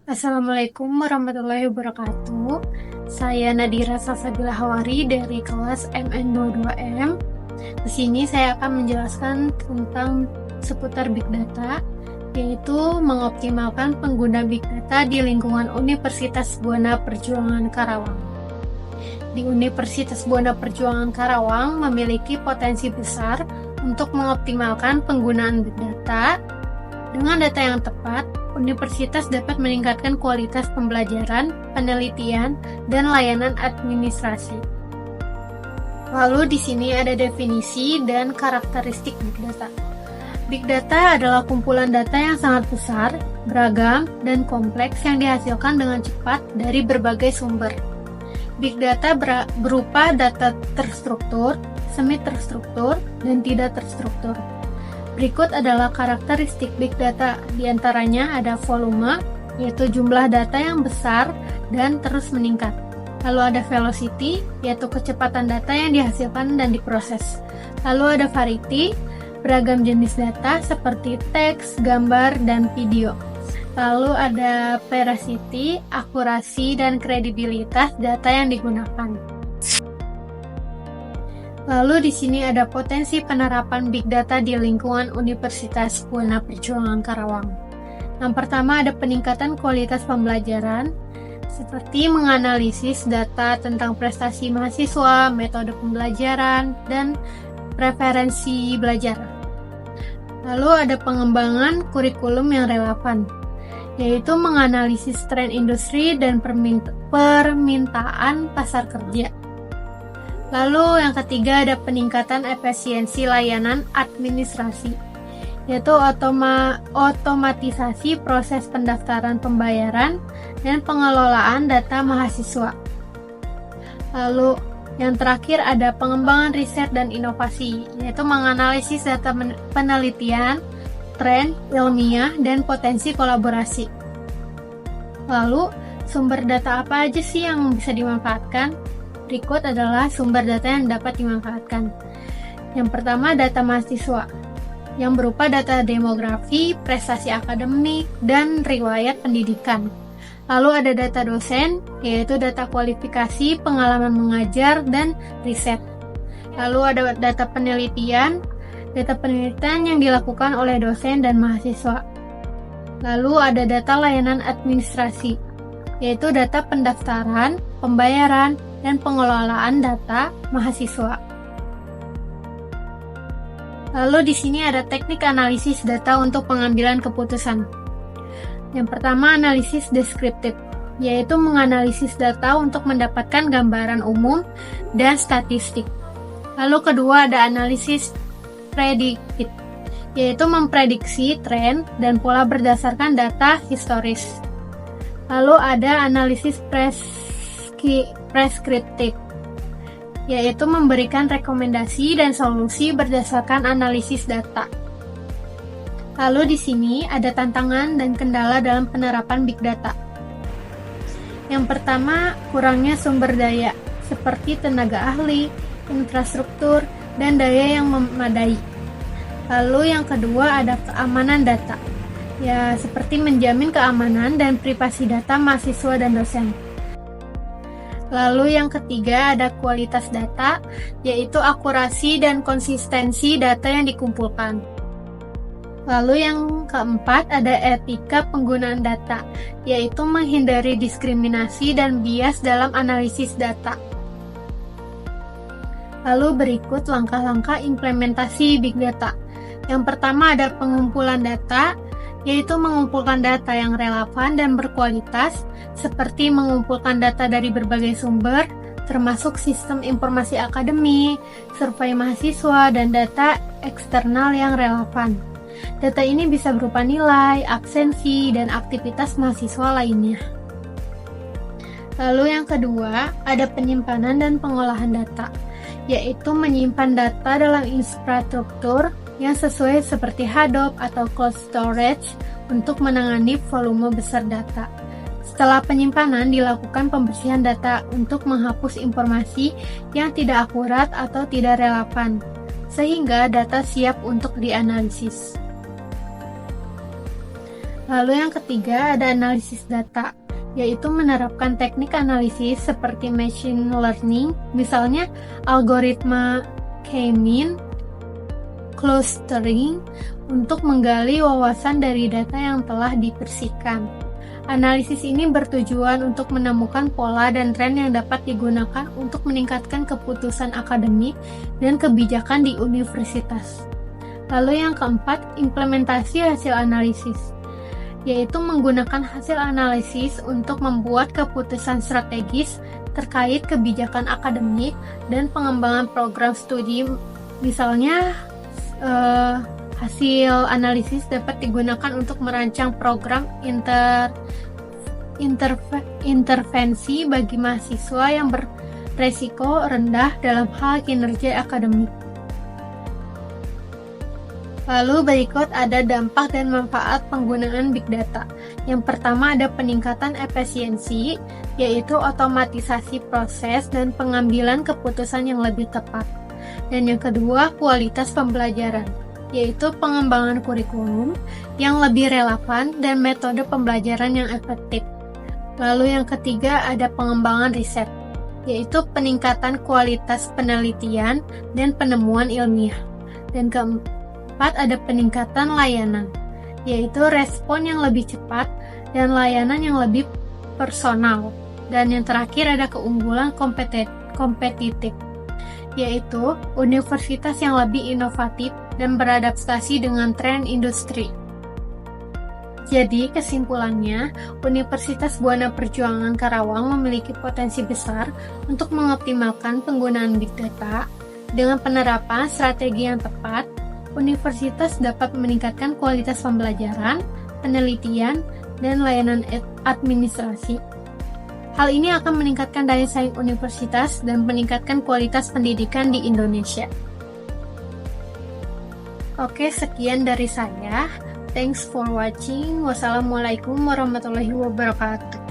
Assalamualaikum warahmatullahi wabarakatuh. Saya Nadira Salsabila Hawari dari kelas MN22M. Di sini saya akan menjelaskan tentang seputar Big Data, yaitu mengoptimalkan pengguna Big Data di lingkungan Universitas Buana Perjuangan Karawang. Di Universitas Buana Perjuangan Karawang memiliki potensi besar untuk mengoptimalkan penggunaan Big Data. Dengan data yang tepat, universitas dapat meningkatkan kualitas pembelajaran, penelitian, dan layanan administrasi. Lalu di sini ada definisi dan karakteristik Big Data. Big Data adalah kumpulan data yang sangat besar, beragam, dan kompleks yang dihasilkan dengan cepat dari berbagai sumber. Big Data berupa data terstruktur, semi-terstruktur, dan tidak terstruktur. Berikut adalah karakteristik Big Data, diantaranya ada volume, yaitu jumlah data yang besar dan terus meningkat. Lalu ada velocity, yaitu kecepatan data yang dihasilkan dan diproses. Lalu ada variety, beragam jenis data seperti teks, gambar, dan video. Lalu ada veracity, akurasi, dan kredibilitas data yang digunakan. Lalu di sini ada potensi penerapan Big Data di lingkungan Universitas Buana Perjuangan Karawang. Yang pertama ada peningkatan kualitas pembelajaran, seperti menganalisis data tentang prestasi mahasiswa, metode pembelajaran, dan preferensi belajar. Lalu ada pengembangan kurikulum yang relevan, yaitu menganalisis tren industri dan permintaan pasar kerja. Lalu yang ketiga ada peningkatan efisiensi layanan administrasi, yaitu otomatisasi proses pendaftaran pembayaran dan pengelolaan data mahasiswa. Lalu yang terakhir ada pengembangan riset dan inovasi, yaitu menganalisis data penelitian, tren, ilmiah, dan potensi kolaborasi. Lalu sumber data apa aja sih yang bisa dimanfaatkan? Berikut adalah sumber data yang dapat dimanfaatkan. Yang pertama, data mahasiswa, yang berupa data demografi, prestasi akademik, dan riwayat pendidikan. Lalu ada data dosen, yaitu data kualifikasi, pengalaman mengajar, dan riset. Lalu ada data penelitian yang dilakukan oleh dosen dan mahasiswa. Lalu ada data layanan administrasi, yaitu data pendaftaran, pembayaran, dan pengelolaan data mahasiswa. Lalu di sini ada teknik analisis data untuk pengambilan keputusan. Yang pertama, analisis deskriptif, yaitu menganalisis data untuk mendapatkan gambaran umum dan statistik. Lalu kedua ada analisis prediktif, yaitu memprediksi tren dan pola berdasarkan data historis. Lalu ada analisis preskriptif, yaitu memberikan rekomendasi dan solusi berdasarkan analisis data. Lalu di sini ada tantangan dan kendala dalam penerapan Big Data. Yang pertama, kurangnya sumber daya, seperti tenaga ahli, infrastruktur, dan daya yang memadai. Lalu yang kedua ada keamanan data, ya seperti menjamin keamanan dan privasi data mahasiswa dan dosen. Lalu yang ketiga ada kualitas data, yaitu akurasi dan konsistensi data yang dikumpulkan. Lalu yang keempat ada etika penggunaan data, yaitu menghindari diskriminasi dan bias dalam analisis data. Lalu berikut langkah-langkah implementasi Big Data. Yang pertama ada pengumpulan data, yaitu mengumpulkan data yang relevan dan berkualitas, seperti mengumpulkan data dari berbagai sumber, termasuk sistem informasi akademik, survei mahasiswa, dan data eksternal yang relevan. Data ini bisa berupa nilai, absensi, dan aktivitas mahasiswa lainnya. Lalu yang kedua, ada penyimpanan dan pengolahan data, yaitu menyimpan data dalam infrastruktur yang sesuai seperti Hadoop atau Cold Storage untuk menangani volume besar data. Setelah penyimpanan, dilakukan pembersihan data untuk menghapus informasi yang tidak akurat atau tidak relevan, sehingga data siap untuk dianalisis. Lalu yang ketiga ada analisis data, yaitu menerapkan teknik analisis seperti machine learning, misalnya algoritma K-mean, clustering, untuk menggali wawasan dari data yang telah dibersihkan. Analisis ini bertujuan untuk menemukan pola dan tren yang dapat digunakan untuk meningkatkan keputusan akademik dan kebijakan di universitas. Lalu yang keempat, implementasi hasil analisis, yaitu menggunakan hasil analisis untuk membuat keputusan strategis terkait kebijakan akademik dan pengembangan program studi. Misalnya, hasil analisis dapat digunakan untuk merancang program intervensi bagi mahasiswa yang beresiko rendah dalam hal kinerja akademik. Lalu berikut ada dampak dan manfaat penggunaan Big Data. Yang pertama ada peningkatan efisiensi, yaitu otomatisasi proses dan pengambilan keputusan yang lebih tepat. Dan yang kedua, kualitas pembelajaran, yaitu pengembangan kurikulum yang lebih relevan dan metode pembelajaran yang efektif. Lalu yang ketiga ada pengembangan riset, yaitu peningkatan kualitas penelitian dan penemuan ilmiah. Dan keempat ada peningkatan layanan, yaitu respon yang lebih cepat dan layanan yang lebih personal. Dan yang terakhir ada keunggulan kompetitif, yaitu universitas yang lebih inovatif dan beradaptasi dengan tren industri. Jadi, kesimpulannya, Universitas Buana Perjuangan Karawang memiliki potensi besar untuk mengoptimalkan penggunaan Big Data. Dengan penerapan strategi yang tepat, universitas dapat meningkatkan kualitas pembelajaran, penelitian, dan layanan administrasi. Hal ini akan meningkatkan daya saing universitas dan meningkatkan kualitas pendidikan di Indonesia. Oke, sekian dari saya. Thanks for watching. Wassalamualaikum warahmatullahi wabarakatuh.